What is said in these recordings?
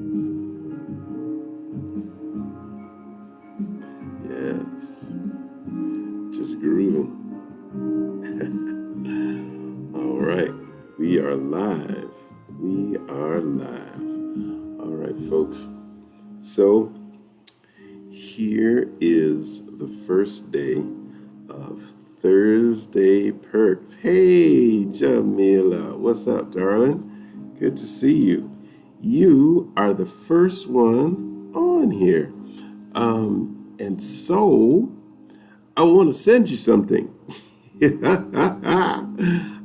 Yes, just grooving. All right, we are live. We are live. All right, folks. So here is the first day of Thursday Perks. Hey, Jamila, what's up, darling? Good to see you. You are the first one on here. And so I want to send you something.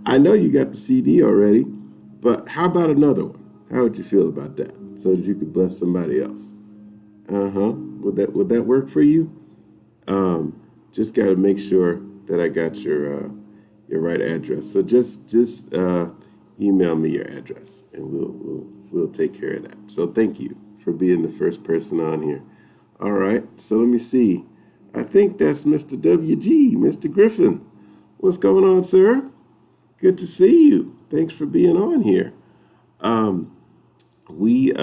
I know you got the CD already, but how about another one? How would you feel about that? So that you could bless somebody else. Would that work for you? Just got to make sure that I got your right address. So just email me your address, and we'll take care of that. So thank you for being the first person on here. All right. So let me see. I think that's Mr. WG, Mr. Griffin. What's going on, sir? Good to see you. Thanks for being on here. We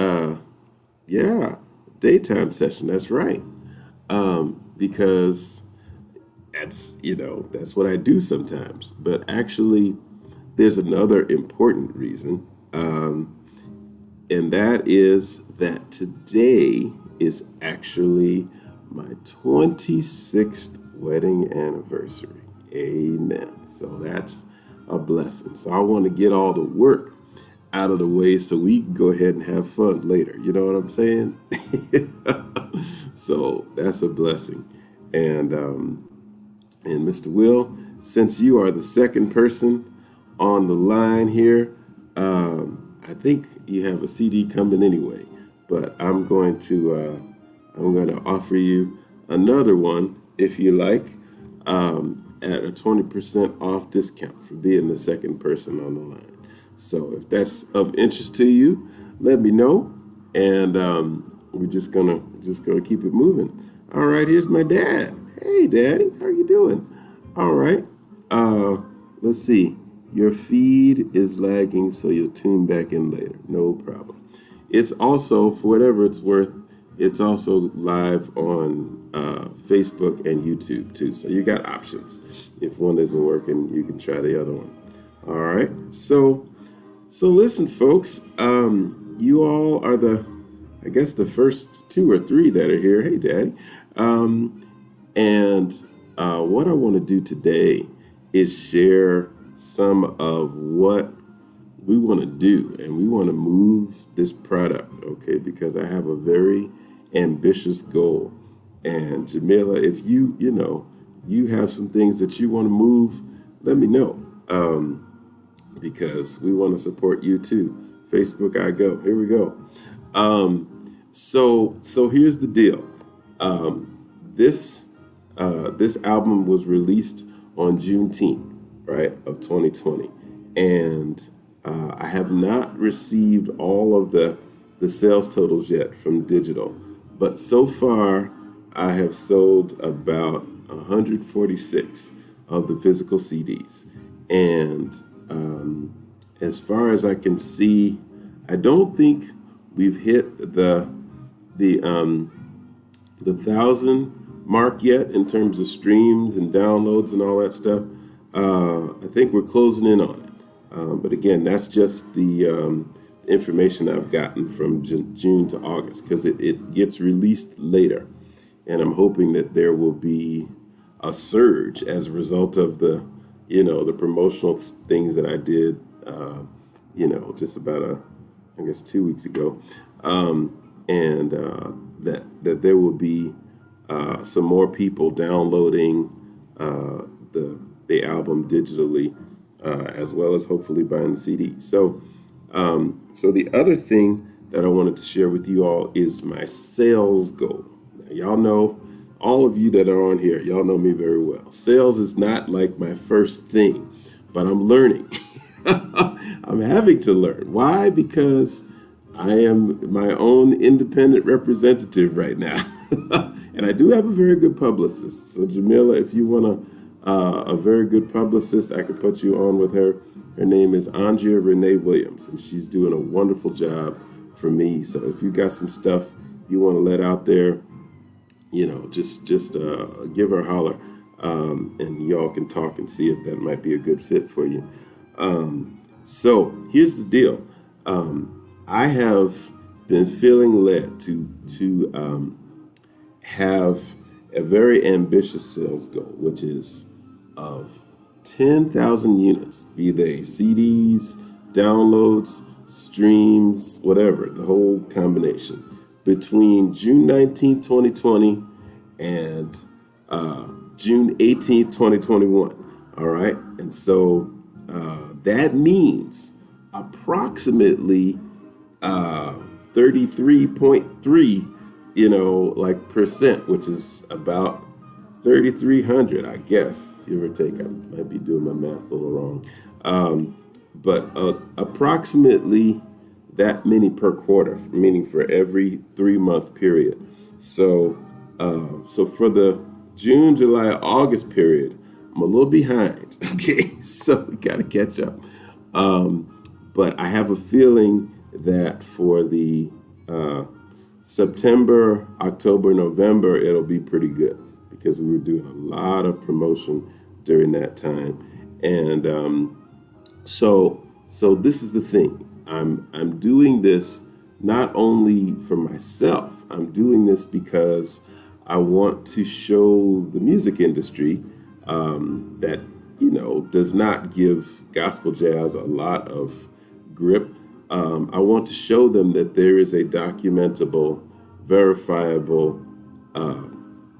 daytime session. That's right. Because that's what I do sometimes. But actually, there's another important reason, and that is that today is actually my 26th wedding anniversary. Amen. So that's a blessing. So I want to get all the work out of the way so we can go ahead and have fun later. You know what I'm saying? So that's a blessing. And Mr. Will, since you are the second person on the line here, I think you have a CD coming anyway. But I'm going to offer you another one if you like, at a 20% off discount for being the second person on the line. So if that's of interest to you, let me know, and we're just gonna keep it moving. All right, here's my dad. Hey, Daddy, how are you doing? All right. Let's see. Your feed is lagging, so you'll tune back in later. No problem. It's also, for whatever it's worth, it's also live on Facebook and YouTube too. So you got options. If one isn't working, you can try the other one. All right. So listen, folks. You all are the first two or three that are here. Hey, Daddy. And what I want to do today is share some of what we want to do, and we want to move this product, okay? Because I have a very ambitious goal. And Jamila, if you have some things that you want to move, let me know, because we want to support you too. Facebook, I go. Here we go. So here's the deal. This album was released on Juneteenth, right, of 2020, and I have not received all of the sales totals yet from digital, but so far I have sold about 146 of the physical CDs, and as far as I can see, I don't think we've hit the 1,000 mark yet in terms of streams and downloads and all that stuff. I think we're closing in on it. But again, that's just the information I've gotten from June to August, because it gets released later. And I'm hoping that there will be a surge as a result of the promotional things that I did, just about 2 weeks ago. And that there will be some more people downloading the album digitally, as well as hopefully buying the CD. So the other thing that I wanted to share with you all is my sales goal. Now, y'all know, all of you that are on here, y'all know me very well. Sales is not like my first thing, but I'm learning. I'm having to learn. Why? Because I am my own independent representative right now. And I do have a very good publicist. So Jamila, if you want a very good publicist, I could put you on with her. Her name is Andrea Renee Williams, and she's doing a wonderful job for me. So if you got some stuff you want to let out there, just give her a holler, and y'all can talk and see if that might be a good fit for you. So here's the deal. I have been feeling led to have a very ambitious sales goal, which is of 10,000 units, be they CDs, downloads, streams, whatever, the whole combination, between June 19th, 2020 and June 18th, 2021. All right. And so that means approximately 33.3, percent, which is about 3,300, I guess, give or take. I might be doing my math a little wrong. But approximately that many per quarter, meaning for every 3-month period. So for the June, July, August period, I'm a little behind. Okay, so we got to catch up. But I have a feeling that for the September, October, November, it'll be pretty good because we were doing a lot of promotion during that time. And so this is the thing. I'm doing this not only for myself. I'm doing this because I want to show the music industry that does not give gospel jazz a lot of grip. I want to show them that there is a documentable, verifiable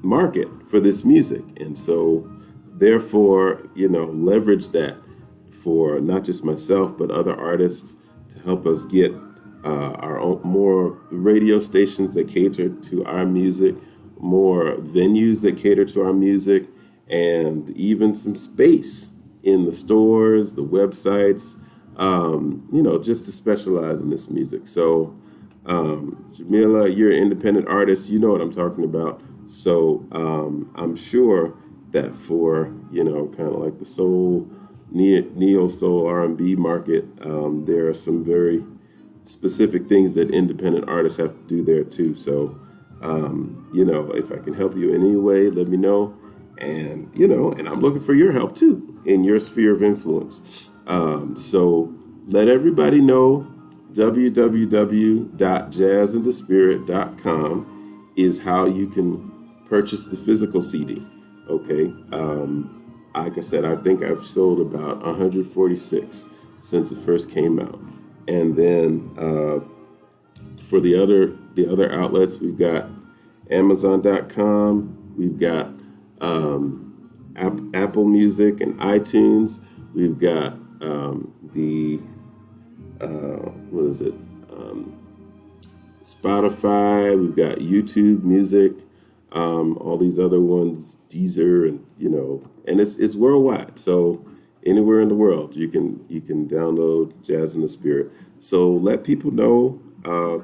market for this music, and so therefore leverage that for not just myself but other artists to help us get our own more radio stations that cater to our music, more venues that cater to our music, and even some space in the stores, the websites, just to specialize in this music. So, Jamila, you're an independent artist. You know what I'm talking about. So I'm sure that for, kind of like the soul, neo soul R&B market, there are some very specific things that independent artists have to do there too. So, if I can help you in any way, let me know. And, and I'm looking for your help too in your sphere of influence. So let everybody know www.jazzandthespirit.com is how you can purchase the physical CD. Okay. Like I said, I think I've sold about 146 since it first came out. And then for the other outlets, we've got Amazon.com, we've got Apple Music and iTunes, we've got Spotify, we've got YouTube Music, all these other ones, Deezer, and and it's worldwide. So anywhere in the world, you can download Jazz in the Spirit. So let people know,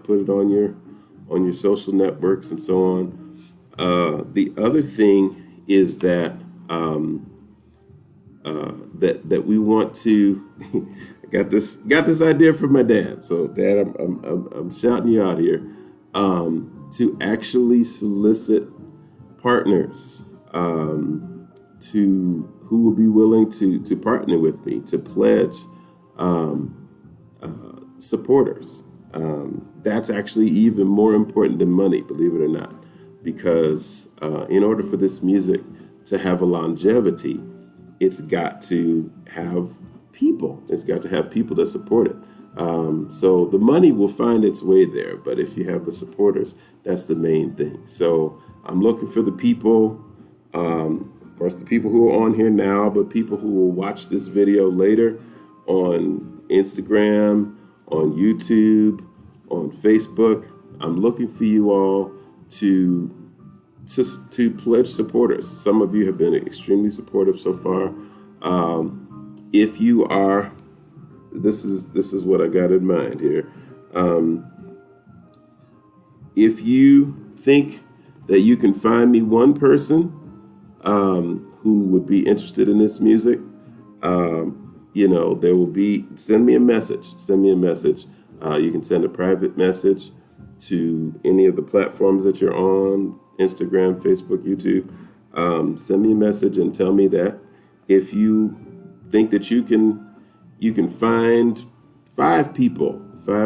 put it on your social networks and so on. The other thing is that that we want to. I got this idea from my dad. So Dad, I'm shouting you out here to actually solicit partners who will be willing to partner with me, to pledge supporters. That's actually even more important than money, believe it or not, because in order for this music to have a longevity, it's got to have people. It's got to have people that support it. So the money will find its way there, but if you have the supporters, that's the main thing. So I'm looking for the people, of course, the people who are on here now, but people who will watch this video later on Instagram, on YouTube, on Facebook. I'm looking for you all to pledge supporters. Some of you have been extremely supportive so far. If you are, this is what I got in mind here. If you think that you can find me one person who would be interested in this music, there will be, send me a message. You can send a private message to any of the platforms that you're on, Instagram, Facebook, YouTube. Send me a message and tell me that. If you think that you can find five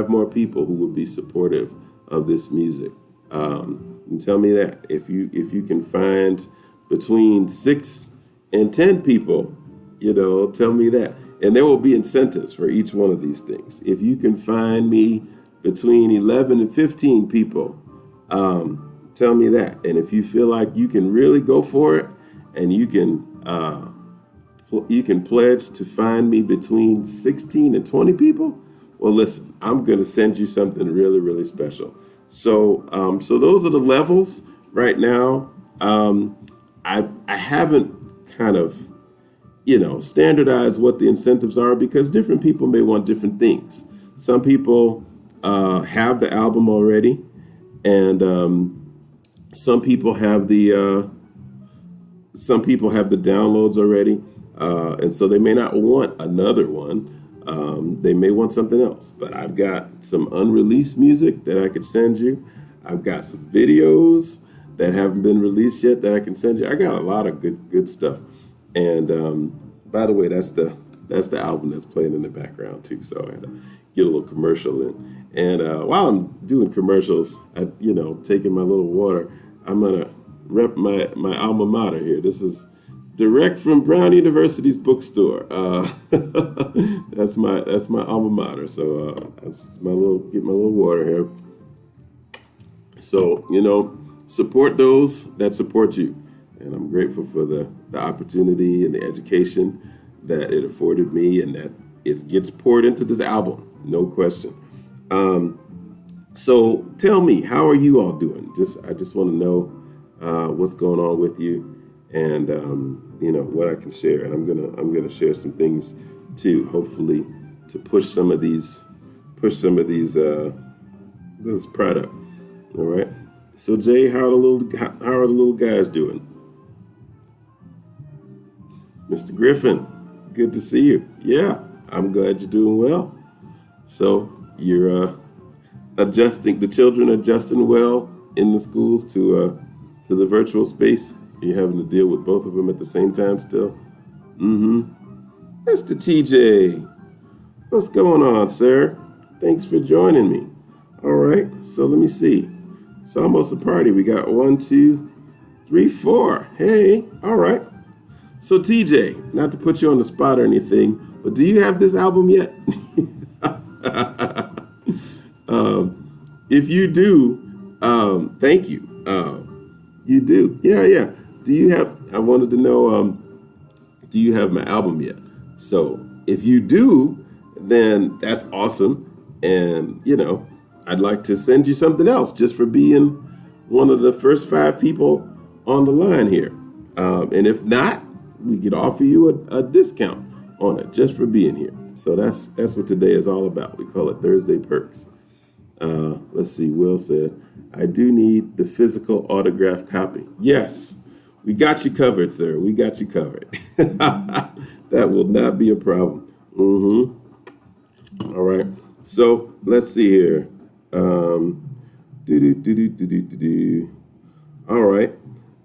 more people who will be supportive of this music. And tell me that. If you can find between 6 and 10 people, tell me that. And there will be incentives for each one of these things. If you can find me between 11 and 15 people, tell me that. And if you feel like you can really go for it, and you can pledge to find me between 16 and 20 people, well, listen, I'm going to send you something really, really special. So those are the levels right now. I haven't kind of, standardized what the incentives are, because different people may want different things. Some people have the album already, and some people have the downloads already, and so they may not want another one. They may want something else. But I've got some unreleased music that I could send you. I've got some videos that haven't been released yet that I can send you. I got a lot of good stuff. And by the way, that's the album that's playing in the background too. So I had to get a little commercial in. And while I'm doing commercials, taking my little water, I'm gonna rep my alma mater here. This is direct from Brown University's bookstore. That's my alma mater. So that's get my little water here. So support those that support you. And I'm grateful for the opportunity and the education that it afforded me, and that it gets poured into this album, no question. So tell me, how are you all doing? I just want to know what's going on with you, and what I can share. And I'm gonna share some things too, hopefully to push some of these this product. All right. So Jay, how are the little guys doing? Mr. Griffin, good to see you. Yeah, I'm glad you're doing well. So you're the children adjusting well in the schools to the virtual space. You're having to deal with both of them at the same time still? Mr. TJ, what's going on, sir? Thanks for joining me. All right, so let me see. It's almost a party. We got 1, 2, 3, 4. Hey, all right. So TJ, not to put you on the spot or anything, but do you have this album yet? If you do, thank you. You do. Yeah. I wanted to know, do you have my album yet? So if you do, then that's awesome. And, I'd like to send you something else just for being one of the first 5 people on the line here. And if not, we could offer you a discount on it just for being here. So that's what today is all about. We call it Thursday Perks. Let's see. Will said, I do need the physical autographed copy. Yes, we got you covered, sir. We got you covered. That will not be a problem. All right. So let's see here. All right.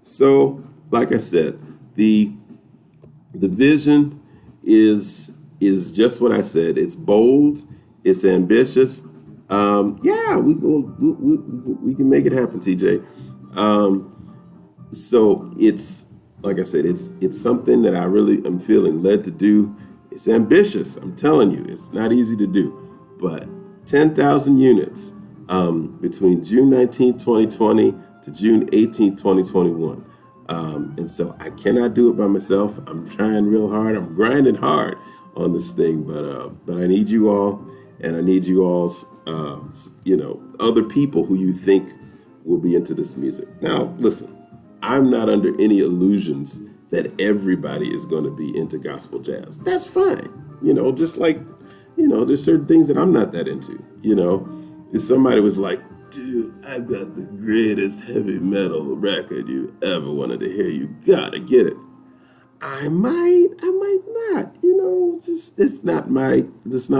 So, like I said, the vision is just what I said. It's bold. It's ambitious. Yeah, we can make it happen, TJ. So it's, like I said, it's something that I really am feeling led to do. It's ambitious. I'm telling you, it's not easy to do, but 10,000 units between June 19, 2020 to June 18, 2021. And so I cannot do it by myself. I'm trying real hard. I'm grinding hard on this thing, but I need you all, and I need you all's, other people who you think will be into this music. Now, listen, I'm not under any illusions that everybody is going to be into gospel jazz. That's fine. Just like, there's certain things that I'm not that into. If somebody was like, dude, I've got the greatest heavy metal record you ever wanted to hear, you gotta get it. I might not? It's not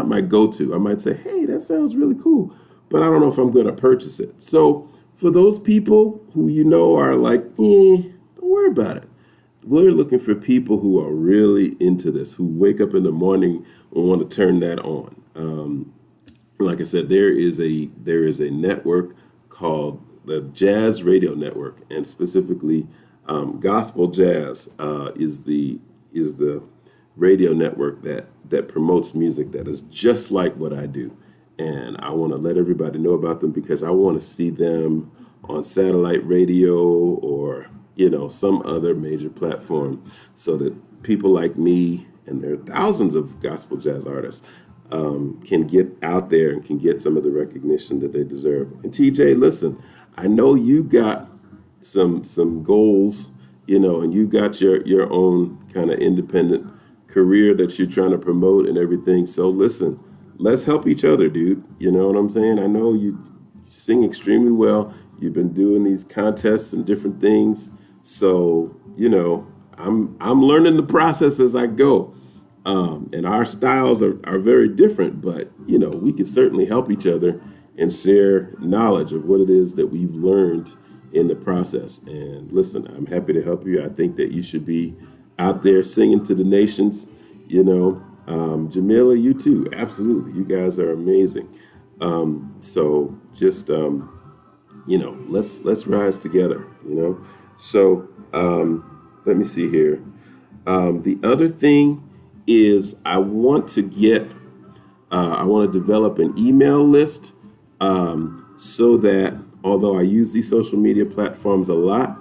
my go-to. I might say, hey, that sounds really cool, but I don't know if I'm going to purchase it. So for those people who are like, don't worry about it. We're looking for people who are really into this, who wake up in the morning and want to turn that on. Like I said, there is a network called the Jazz Radio Network, and specifically, Gospel Jazz is the radio network that promotes music that is just like what I do. And I want to let everybody know about them because I want to see them on satellite radio or some other major platform, so that people like me, and there are thousands of gospel jazz artists, can get out there and can get some of the recognition that they deserve. And TJ, listen, I know you got some goals, and you got your own kind of independent career that you're trying to promote and everything. So listen, let's help each other, dude. You know what I'm saying? I know you sing extremely well. You've been doing these contests and different things. So, I'm learning the process as I go. And our styles are very different, but, we can certainly help each other and share knowledge of what it is that we've learned in the process. And listen, I'm happy to help you. I think that you should be out there singing to the nations, Jamila, you too. Absolutely. You guys are amazing. So just, let's rise together, So let me see here. The other thing is I want to develop an email list, so that although I use these social media platforms a lot,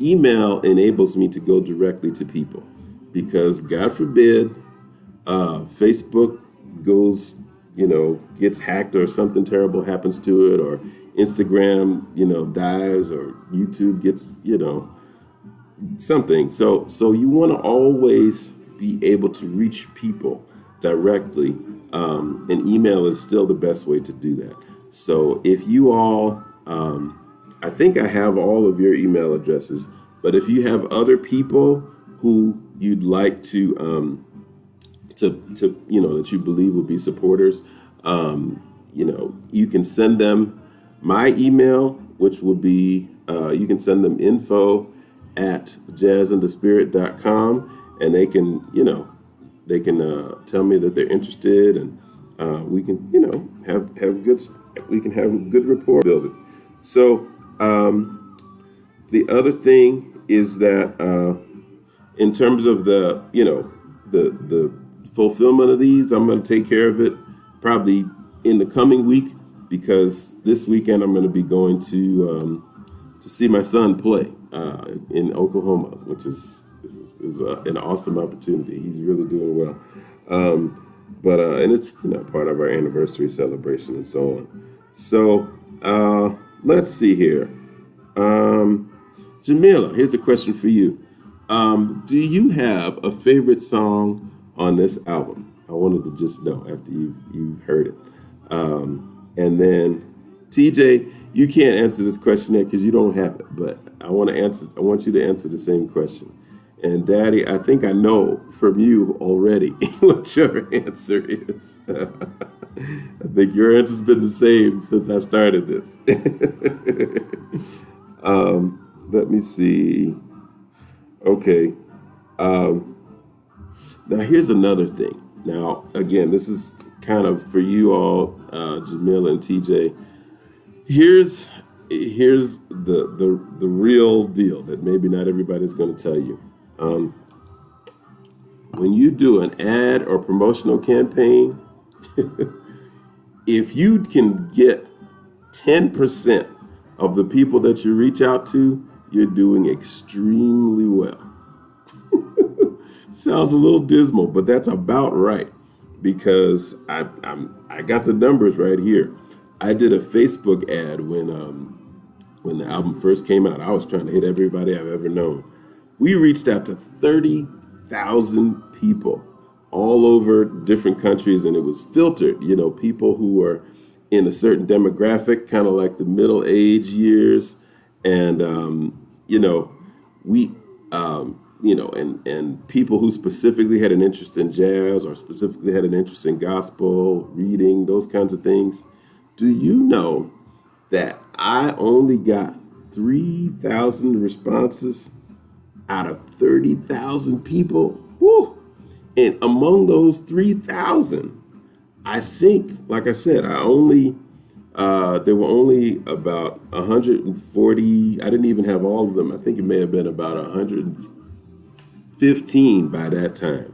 email enables me to go directly to people, because God forbid Facebook gets hacked or something terrible happens to it, or Instagram, dies, or YouTube gets, something. So you want to always be able to reach people directly, and email is still the best way to do that. So if you all, I think I have all of your email addresses, but if you have other people who you'd like to that you believe will be supporters, you can send them my email, which will be, you can send them info@jazzandthespirit.com, and they can tell me that they're interested, and we can, have a good rapport building. So the other thing is that in terms of the fulfillment of these, I'm going to take care of it probably in the coming week, because this weekend I'm going to be going to see my son play in Oklahoma, which is an awesome opportunity. He's really doing well. And it's part of our anniversary celebration and so on. So let's see here. Jamila, here's a question for you. Do you have a favorite song on this album? I wanted to just know after you've heard it. And then TJ, you can't answer this question yet because you don't have it, but I want you to answer the same question. And Daddy, I think I know from you already what your answer is. I think your answer's been the same since I started this. Let me see. Okay. Now here's another thing. Now, again, this is kind of for you all, Jamila and TJ. Here's the real deal that maybe not everybody's going to tell you. When you do an ad or promotional campaign, if you can get 10% of the people that you reach out to, you're doing extremely well. Sounds a little dismal, but that's about right, because I got the numbers right here. I did a Facebook ad when the album first came out. I was trying to hit everybody I've ever known. We reached out to 30,000 people all over different countries, and it was filtered, people who were in a certain demographic, kind of like the middle age years. And, and people who specifically had an interest in jazz or specifically had an interest in gospel, reading, those kinds of things. Do you know that I only got 3,000 responses out of 30,000 people? Woo! And among those 3,000, I think, like I said, there were only about 140. I didn't even have all of them. I think it may have been about 115 by that time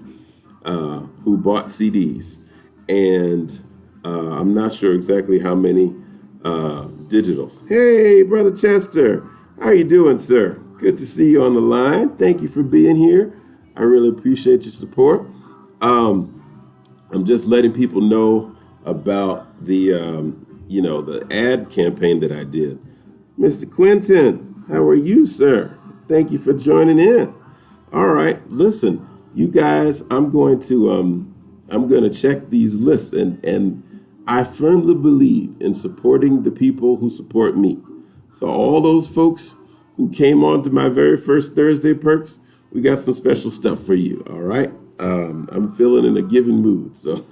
who bought CDs. And I'm not sure exactly how many digitals. Hey, Brother Chester, how you doing, sir? Good to see you on the line. Thank you for being here. I really appreciate your support. I'm just letting people know about the ad campaign that I did. Mr. Quentin, how are you, sir? Thank you for joining in. All right, listen, you guys, I'm going to check these lists, and I firmly believe in supporting the people who support me. So all those folks who came on to my very first Thursday Perks, we got some special stuff for you, all right? I'm feeling in a giving mood. So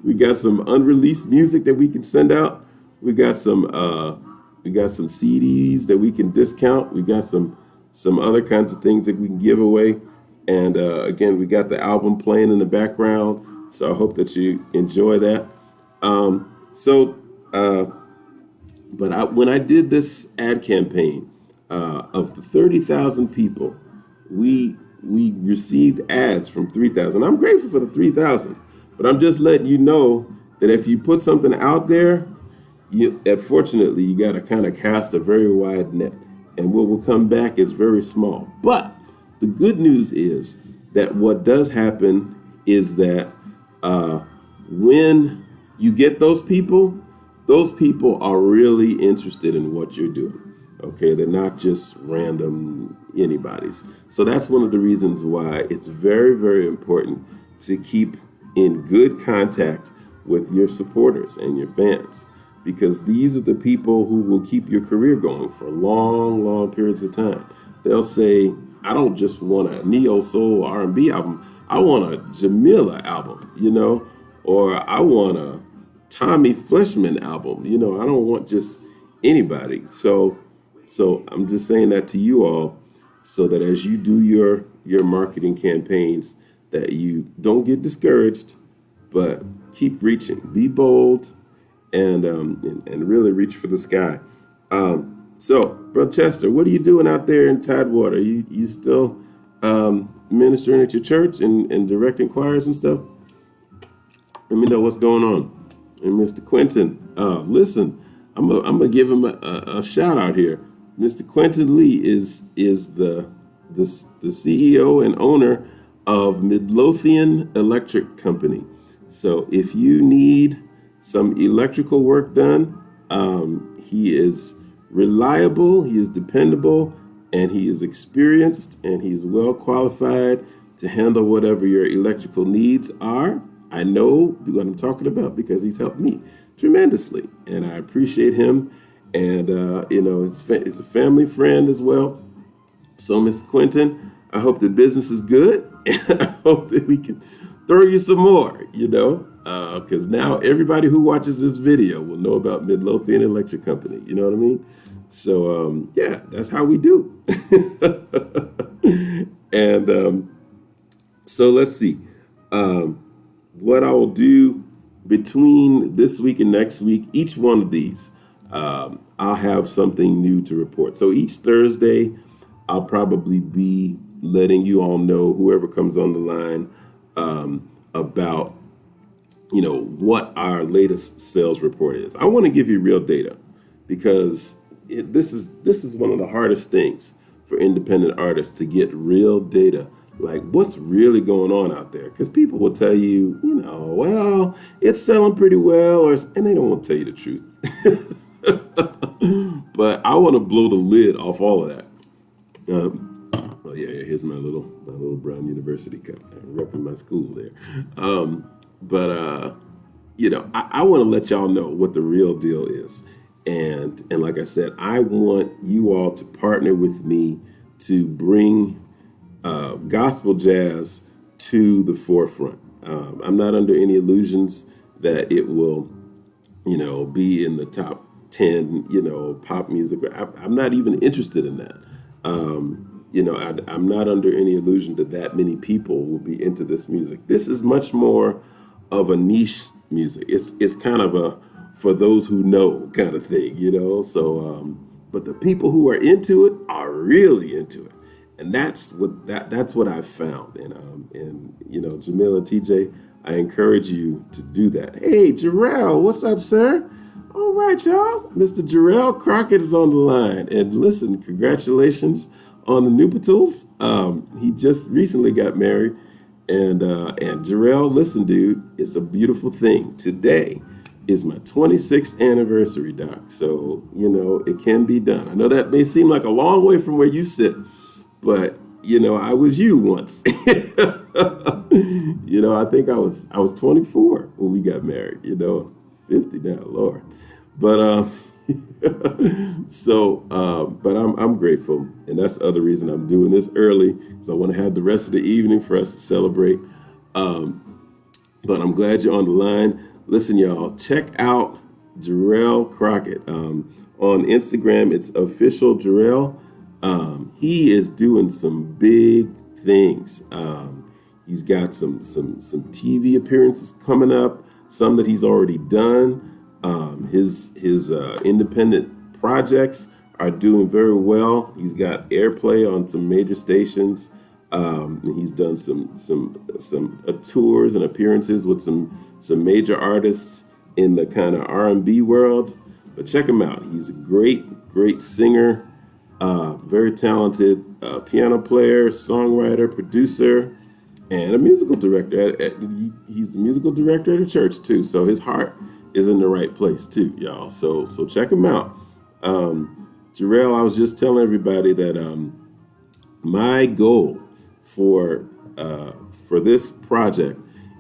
we got some unreleased music that we can send out. We got some CDs that we can discount. We got some other kinds of things that we can give away. And again, we got the album playing in the background. So I hope that you enjoy that. When I did this ad campaign, of the 30,000 people, we received ads from 3,000. I'm grateful for the 3,000, but I'm just letting you know that if you put something out there, fortunately, you got to kind of cast a very wide net, and what will come back is very small. But the good news is that what does happen is that when you get those people are really interested in what you're doing. Okay, they're not just random anybody's. So that's one of the reasons why it's very, very important to keep in good contact with your supporters and your fans, because these are the people who will keep your career going for long, long periods of time. They'll say, I don't just want a neo soul R&B album. I want a Jamila album, or I want a Tommy Fleshman album. I don't want just anybody. So I'm just saying that to you all, so that as you do your marketing campaigns, that you don't get discouraged, but keep reaching. Be bold, and really reach for the sky. So, Brother Chester, what are you doing out there in Tidewater? You still ministering at your church and directing choirs and stuff? Let me know what's going on. And Mr. Quentin, listen, I'm gonna give him a shout out here. Mr. Quentin Lee is the CEO and owner of Midlothian Electric Company. So if you need some electrical work done, he is reliable, he is dependable, and he is experienced, and he is well qualified to handle whatever your electrical needs are. I know what I'm talking about because he's helped me tremendously, and I appreciate him. And, it's a family friend as well. So, Mr. Quentin, I hope the business is good, and I hope that we can throw you some more, because now everybody who watches this video will know about Midlothian Electric Company. You know what I mean? So, that's how we do. And so let's see. What I will do between this week and next week, each one of these, I'll have something new to report. So each Thursday, I'll probably be letting you all know, whoever comes on the line, about, what our latest sales report is. I want to give you real data, because this is one of the hardest things for independent artists, to get real data. Like, what's really going on out there? Because people will tell you, well, it's selling pretty well, and they don't want to tell you the truth. But I want to blow the lid off all of that. Here's my little Brown University cup. I'm repping my school there. I want to let y'all know what the real deal is. And like I said, I want you all to partner with me to bring gospel jazz to the forefront. I'm not under any illusions that it will, be in the top 10, pop music. I'm not even interested in that. I'm not under any illusion that many people will be into this music. This is much more of a niche music. It's kind of a for those who know kind of thing, So, but the people who are into it are really into it, and that's what I've found. And Jamil and TJ, I encourage you to do that. Hey, Jarrell, what's up, sir? All right, y'all. Mr. Jarrell Crockett is on the line. And listen, congratulations on the nuptials. He just recently got married. And Jarrell, listen, dude, it's a beautiful thing. Today is my 26th anniversary, Doc. So, it can be done. I know that may seem like a long way from where you sit, but, I was you once. I think I was 24 when we got married, 50 now, Lord. But but I'm grateful, and that's the other reason I'm doing this early, because I want to have the rest of the evening for us to celebrate. But I'm glad you're on the line. Listen, y'all, check out Jarrell Crockett on Instagram. It's official Jarrell. He is doing some big things. He's got some TV appearances coming up, some that he's already done. His independent projects are doing very well. He's got airplay on some major stations. He's done some tours and appearances with some major artists in the kind of R&B world. But check him out. He's a great singer, very talented piano player, songwriter, producer, and a musical director. He's a musical director at a church too, so his heart is in the right place too, y'all. So check him out. Jarrell, I was just telling everybody that my goal for this project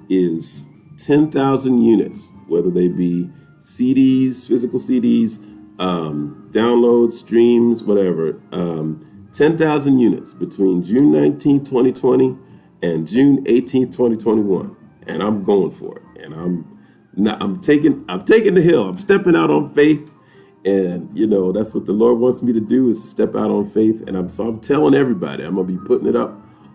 is 10,000 units, whether they be CDs, physical CDs, downloads, streams, whatever. 10,000 units between June 19, 2020 and June 18, 2021. And I'm going for it. And I'm taking the hill. I'm stepping out on faith. And, that's what the Lord wants me to do, is to step out on faith. And I'm telling everybody, I'm going to be putting it up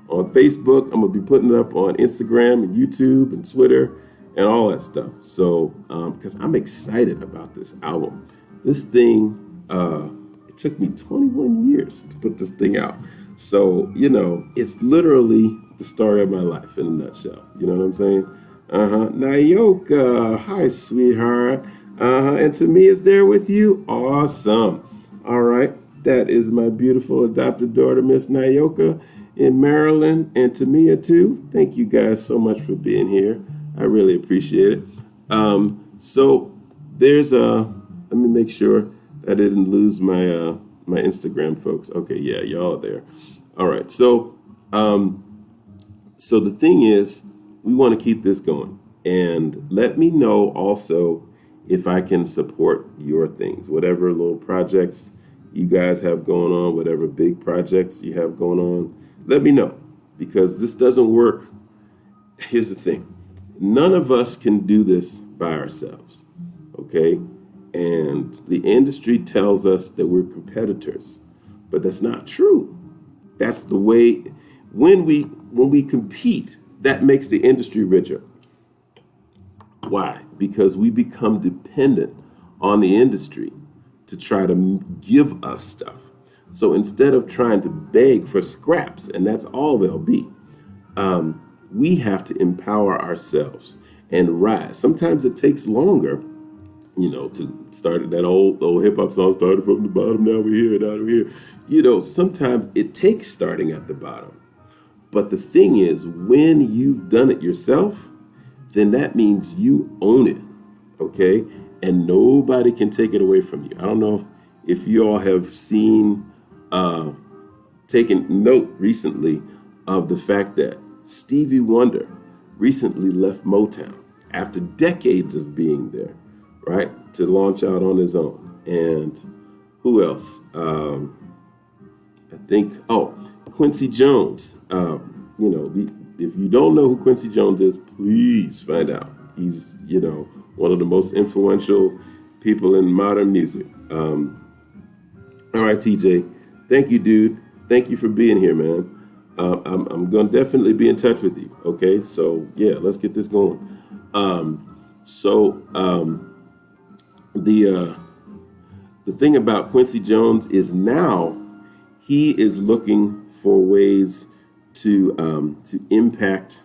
on Facebook. I'm going to be putting it up on Instagram and YouTube and Twitter and all that stuff. So, because I'm excited about this album. This thing, it took me 21 years to put this thing out. So, it's literally the story of my life in a nutshell. You know what I'm saying? Nayoka, hi, sweetheart. And Tamia is there with you. Awesome. All right. That is my beautiful adopted daughter, Miss Nayoka in Maryland, and Tamia too. Thank you guys so much for being here. I really appreciate it. So there's let me make sure I didn't lose my my Instagram folks. Okay, yeah, y'all are there. All right. So the thing is, we want to keep this going, and let me know also if I can support your things, whatever little projects you guys have going on, whatever big projects you have going on, let me know, because this doesn't work. Here's the thing. None of us can do this by ourselves, okay? And the industry tells us that we're competitors, but that's not true. That's the way, when we compete, that makes the industry richer. Why? Because we become dependent on the industry to try to give us stuff. So instead of trying to beg for scraps, and that's all they'll be, we have to empower ourselves and rise. Sometimes it takes longer, to start that old hip hop song, started from the bottom, now we're here, now we're here. Sometimes it takes starting at the bottom. But the thing is, when you've done it yourself, then that means you own it, okay? And nobody can take it away from you. I don't know if you all have seen, taken note recently of the fact that Stevie Wonder recently left Motown after decades of being there, right? To launch out on his own. And who else? I think, Quincy Jones. If you don't know who Quincy Jones is, please find out. He's, one of the most influential people in modern music. All right, TJ. Thank you, dude. Thank you for being here, man. I'm going to definitely be in touch with you. Okay, so yeah, let's get this going. The thing about Quincy Jones is now he is looking for ways to impact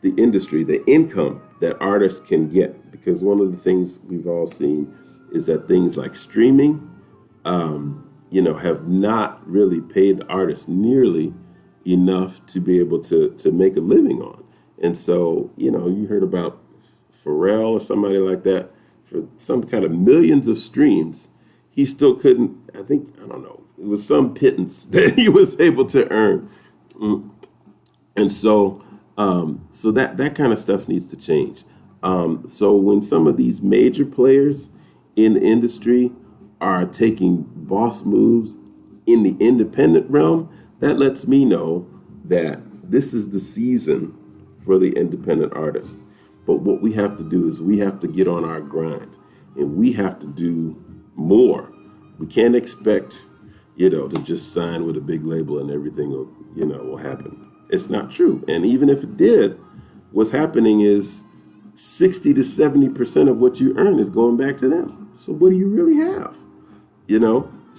the industry, the income that artists can get. Because one of the things we've all seen is that things like streaming, have not really paid artists nearly enough to be able to make a living on. And so, you heard about Pharrell or somebody like that for some kind of millions of streams. He still couldn't, I don't know, it was some pittance that he was able to earn. And so that kind of stuff needs to change. So when some of these major players in the industry are taking boss moves in the independent realm, that lets me know that this is the season for the independent artist. But what we have to do is we have to get on our grind and we have to do more. We can't expect, to just sign with a big label and everything will happen. It's not true. And even if it did, what's happening is 60 to 70% of what you earn is going back to them. So what do you really have?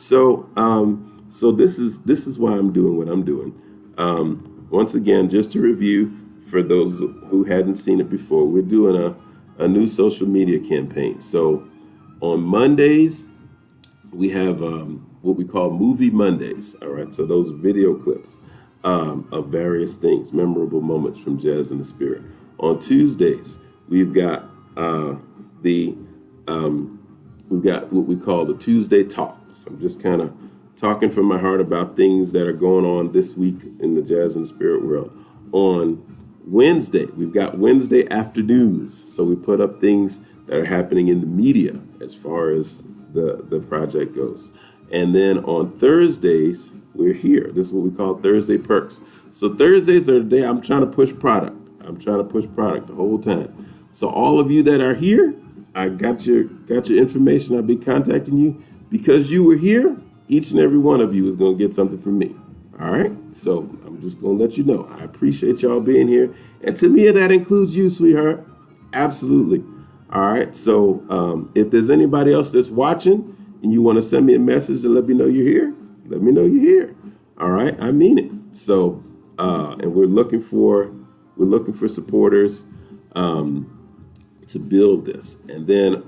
So this is why I'm doing what I'm doing. Once again, just to review for those who hadn't seen it before, we're doing a new social media campaign. So on Mondays, we have what we call Movie Mondays. All right. So those video clips of various things, memorable moments from Jazz in the Spirit. On Tuesdays, we've got we've got what we call the Tuesday Talk. So I'm just kind of talking from my heart about things that are going on this week in the Jazz and Spirit world. On Wednesday, we've got Wednesday afternoons. So we put up things that are happening in the media as far as the project goes. And then on Thursdays, we're here. This is what we call Thursday Perks. So Thursdays are the day I'm trying to push product. I'm trying to push product the whole time. So all of you that are here, I got your information. I'll be contacting you. Because you were here, each and every one of you is going to get something from me. All right? So I'm just going to let you know. I appreciate y'all being here. And to me, that includes you, sweetheart. Absolutely. All right? So if there's anybody else that's watching and you want to send me a message and let me know you're here, let me know you're here. All right? I mean it. So, and we're looking for supporters to build this. And then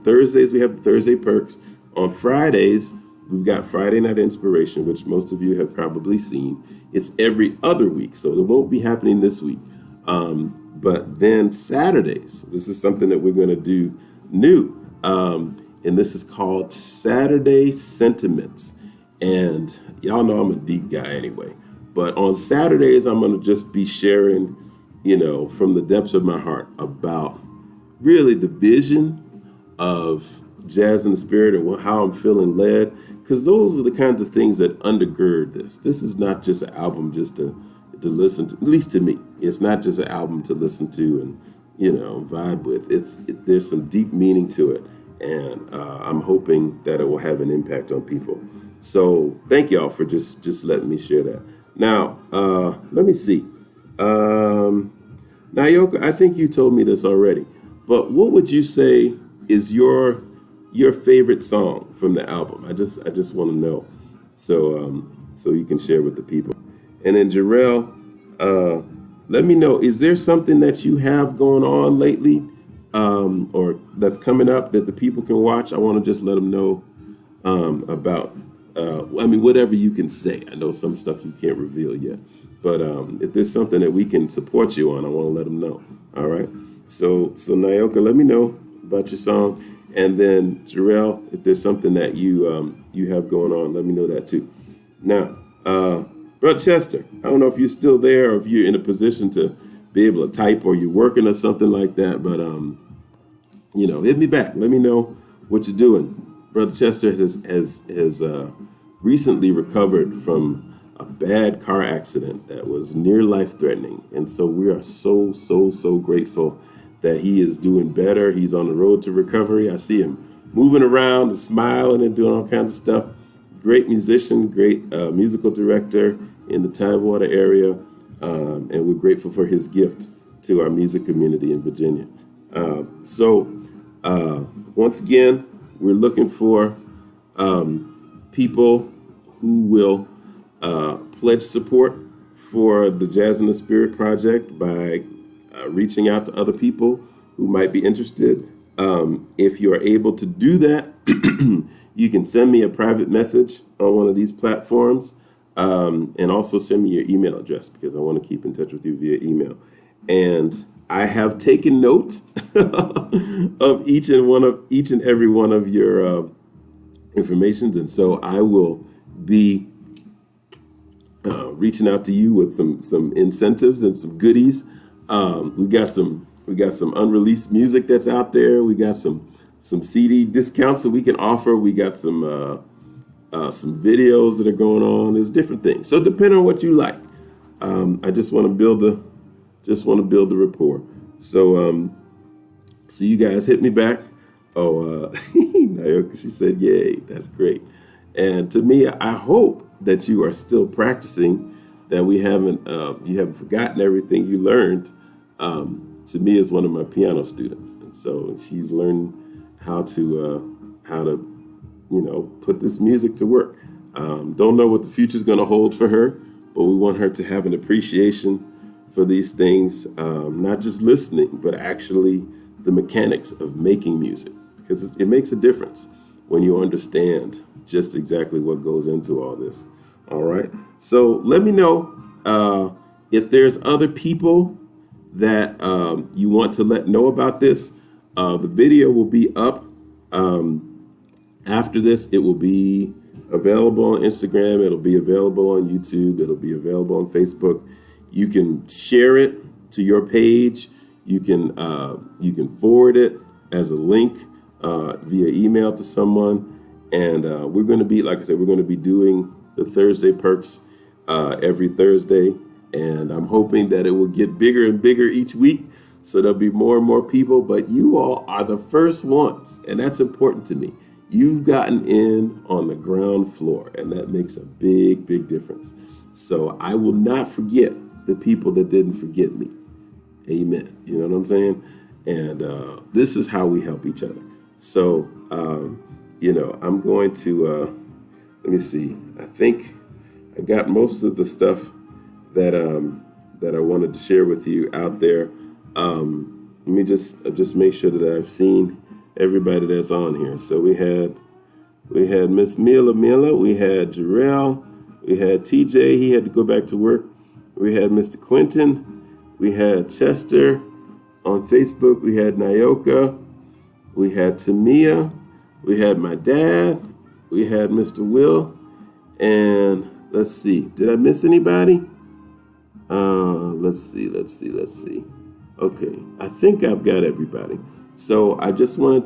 Thursdays, we have the Thursday Perks. On Fridays, we've got Friday Night Inspiration, which most of you have probably seen. It's every other week, so it won't be happening this week. But then Saturdays, this is something that we're going to do new. And this is called Saturday Sentiments. And y'all know I'm a deep guy anyway. But on Saturdays, I'm going to just be sharing, from the depths of my heart about really the vision of Jazz in the Spirit and how I'm feeling led, because those are the kinds of things that undergird this. This is not just an album just to listen to, at least to me. It's not just an album to listen to and vibe with. There's some deep meaning to it, and I'm hoping that it will have an impact on people. So thank y'all for just letting me share that. Now let me see. Nayoka, I think you told me this already, but what would you say is your favorite song from the album? I just want to know, so you can share with the people. And then Jarrell, let me know, is there something that you have going on lately, or that's coming up that the people can watch? I want to just let them know about. Whatever you can say. I know some stuff you can't reveal yet, but if there's something that we can support you on, I want to let them know. All right. So Nayoka, let me know about your song. And then Jarrell, if there's something that you have going on, let me know that too. Now, Brother Chester, I don't know if you're still there or if you're in a position to be able to type or you're working or something like that, but hit me back. Let me know what you're doing. Brother Chester has recently recovered from a bad car accident that was near life-threatening. And so we are so, so, so grateful that he is doing better. He's on the road to recovery. I see him moving around and smiling and doing all kinds of stuff. Great musician, great musical director in the Tidewater area. And we're grateful for his gift to our music community in Virginia. Once again, we're looking for people who will pledge support for the Jazz in the Spirit project by reaching out to other people who might be interested. If you are able to do that, you can send me a private message on one of these platforms, and also send me your email address because I want to keep in touch with you via email. And I have taken note of each and every one of your informations, and so I will be reaching out to you with some incentives and some goodies. We got some unreleased music that's out there. We got some CD discounts that we can offer. We got some videos that are going on. There's different things. So depending on what you like, I just want to build the rapport. So you guys hit me back. Naoka, she said, "Yay, that's great." And to me, I hope that you are still practicing. That you haven't forgotten everything you learned. To me, is one of my piano students, and so she's learning how to put this music to work. Don't know what the future is going to hold for her, but we want her to have an appreciation for these things, not just listening, but actually the mechanics of making music, because it makes a difference when you understand just exactly what goes into all this. All right. So let me know if there's other people that you want to let know about this. The video will be up after this. It will be available on Instagram. It'll be available on YouTube. It'll be available on Facebook. You can share it to your page. You can forward it as a link via email to someone. And we're going to be, like I said, we're going to be doing the Thursday Perks every Thursday. And I'm hoping that it will get bigger and bigger each week. So there'll be more and more people. But you all are the first ones. And that's important to me. You've gotten in on the ground floor. And that makes a big, big difference. So I will not forget the people that didn't forget me. Amen. You know what I'm saying? And this is how we help each other. So, I'm going to, let me see. I think I got most of the stuff that I wanted to share with you out there. Let me just make sure that I've seen everybody that's on here. So we had Miss Mila, we had Jarrell, we had TJ, he had to go back to work. We had Mr. Quentin, we had Chester on Facebook, we had Naoka, we had Tamia, we had my dad, we had Mr. Will, and let's see, did I miss anybody? Let's see. Okay, I think I've got everybody. So I just wanted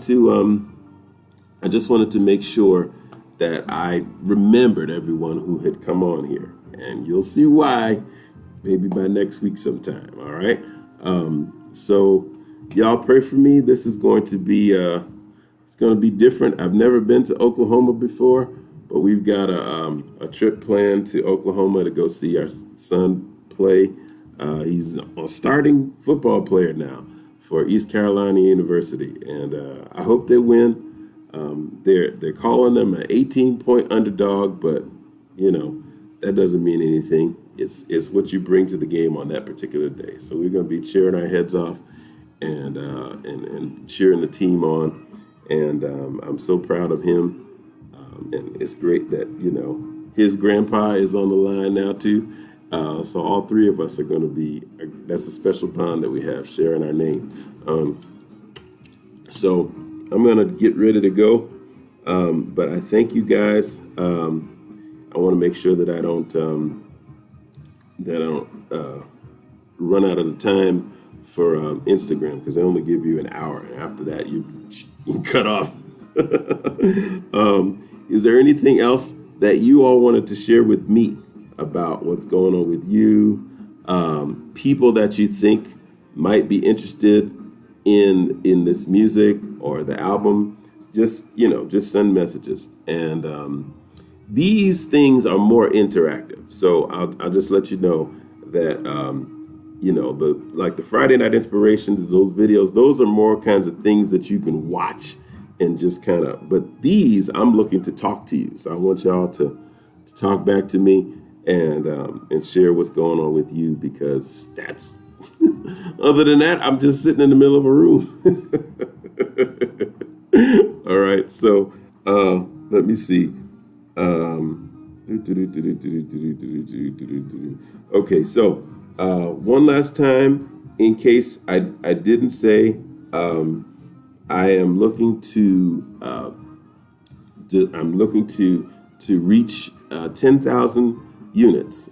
to make sure that I remembered everyone who had come on here, and you'll see why maybe by next week sometime. All right. So y'all pray for me. This is going to be it's going to be different. I've never been to Oklahoma before, but we've got a trip planned to Oklahoma to go see our son play. He's a starting football player now for East Carolina University, and I hope they win. They're calling them an 18-point underdog, but that doesn't mean anything. It's what you bring to the game on that particular day. So we're going to be cheering our heads off and cheering the team on. And I'm so proud of him. And it's great that his grandpa is on the line now too. So all three of us are going to be. That's a special bond that we have, sharing our name. So I'm going to get ready to go. But I thank you guys. I want to make sure that I don't run out of the time for Instagram, because they only give you an hour. And after that, you cut off. Is there anything else that you all wanted to share with me about what's going on with you, people that you think might be interested in this music or the album. Just send messages. And these things are more interactive. So I'll just let you know that the Friday Night Inspirations, those videos, those are more kinds of things that you can watch and just kind of. But these, I'm looking to talk to you. So I want y'all to talk back to me and share what's going on with you, because that's. Other than that, I'm just sitting in the middle of a room. All right, so let me see. Okay, so one last time, in case I didn't say, I am looking to reach 10,000 units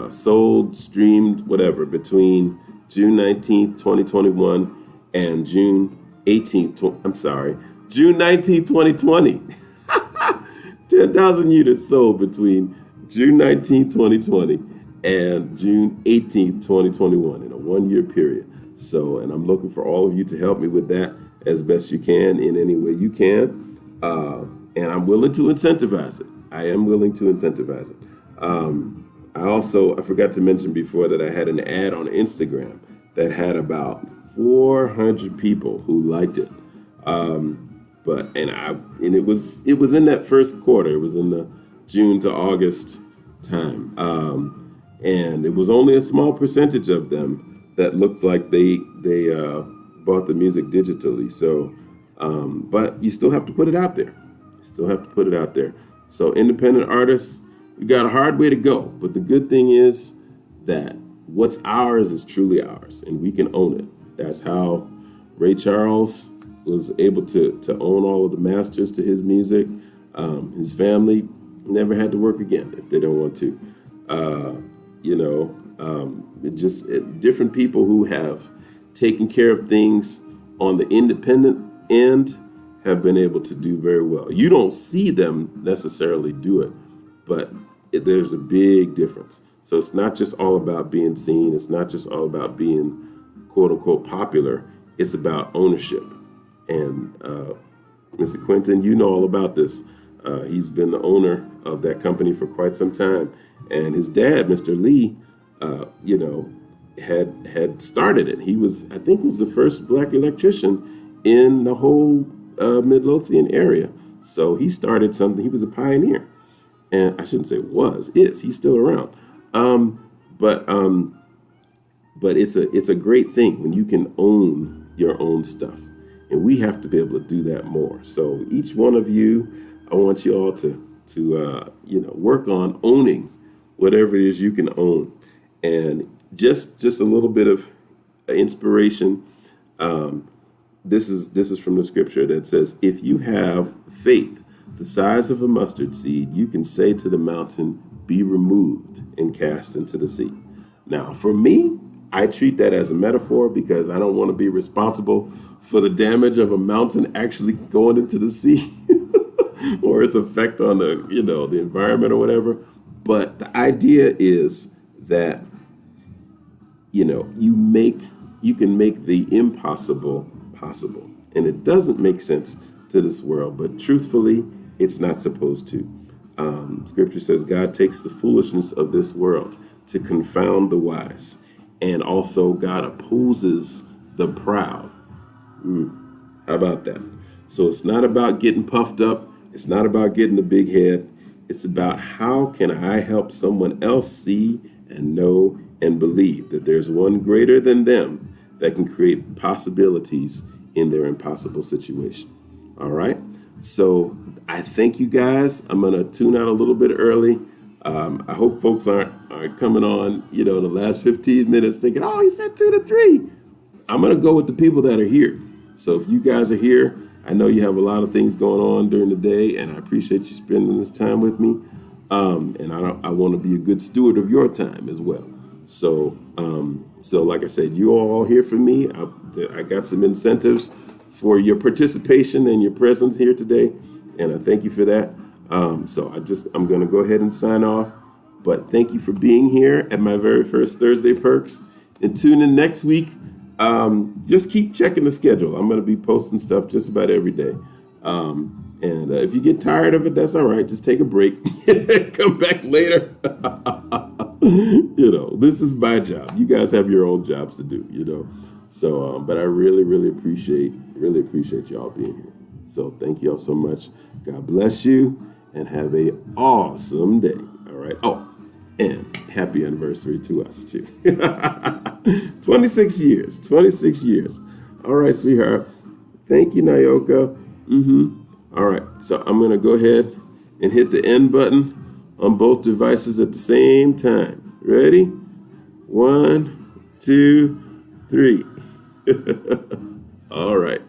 sold, streamed, whatever, between June 19th, 2021 and June 19th, 2020. 10,000 units sold between June 19th, 2020 and June 18th, 2021 in a 1-year period. So, and I'm looking for all of you to help me with that as best you can in any way you can. And I'm willing to incentivize it. I am willing to incentivize it. I forgot to mention before that I had an ad on Instagram that had about 400 people who liked it. It was in that first quarter. It was in the June to August time. And it was only a small percentage of them that looked like they bought the music digitally. So, but you still have to put it out there. So independent artists, we got a hard way to go, but the good thing is that what's ours is truly ours, and we can own it. That's how Ray Charles was able to own all of the masters to his music. His family never had to work again if they don't want to. Different people who have taken care of things on the independent end have been able to do very well. You don't see them necessarily do it, but there's a big difference. So it's not just all about being seen. It's not just all about being quote unquote popular. It's about ownership. And Mr. Quentin, you know all about this. He's been the owner of that company for quite some time. And his dad, Mr. Lee, had started it. He was the first black electrician in the whole Midlothian area. So he started something. He was a pioneer. And I shouldn't say is. He's still around. But it's a great thing when you can own your own stuff. And we have to be able to do that more. So each one of you, I want you all to work on owning whatever it is you can own. And just a little bit of inspiration. This is from the scripture that says, if you have faith the size of a mustard seed, you can say to the mountain, be removed and cast into the sea. Now, for me, I treat that as a metaphor because I don't want to be responsible for the damage of a mountain actually going into the sea or its effect on the environment or whatever. But the idea is that, you can make the impossible possible. And it doesn't make sense to this world, but truthfully, it's not supposed to. Scripture says God takes the foolishness of this world to confound the wise. And also God opposes the proud. How about that? So it's not about getting puffed up. It's not about getting the big head. It's about how can I help someone else see and know and believe that there's one greater than them that can create possibilities in their impossible situation. All right. So I thank you guys. I'm going to tune out a little bit early. I hope folks aren't coming on, the last 15 minutes thinking, oh, he said 2 to 3. I'm going to go with the people that are here. So if you guys are here, I know you have a lot of things going on during the day, and I appreciate you spending this time with me. And I want to be a good steward of your time as well. So like I said, you all here for me. I got some incentives for your participation and your presence here today, and I thank you for that. So I'm going to go ahead and sign off. But thank you for being here at my very first Thursday Perks. And tune in next week. Just keep checking the schedule. I'm going to be posting stuff just about every day. And if you get tired of it, that's all right. Just take a break. Come back later. This is my job. You guys have your own jobs to do, So, but I really appreciate y'all being here. So thank you all so much. God bless you and have a awesome day. All right. Oh, and happy anniversary to us too. 26 years. All right, sweetheart. Thank you, Nayoka. All right, so I'm going to go ahead and hit the end button on both devices at the same time. Ready? 1, 2, 3. All right.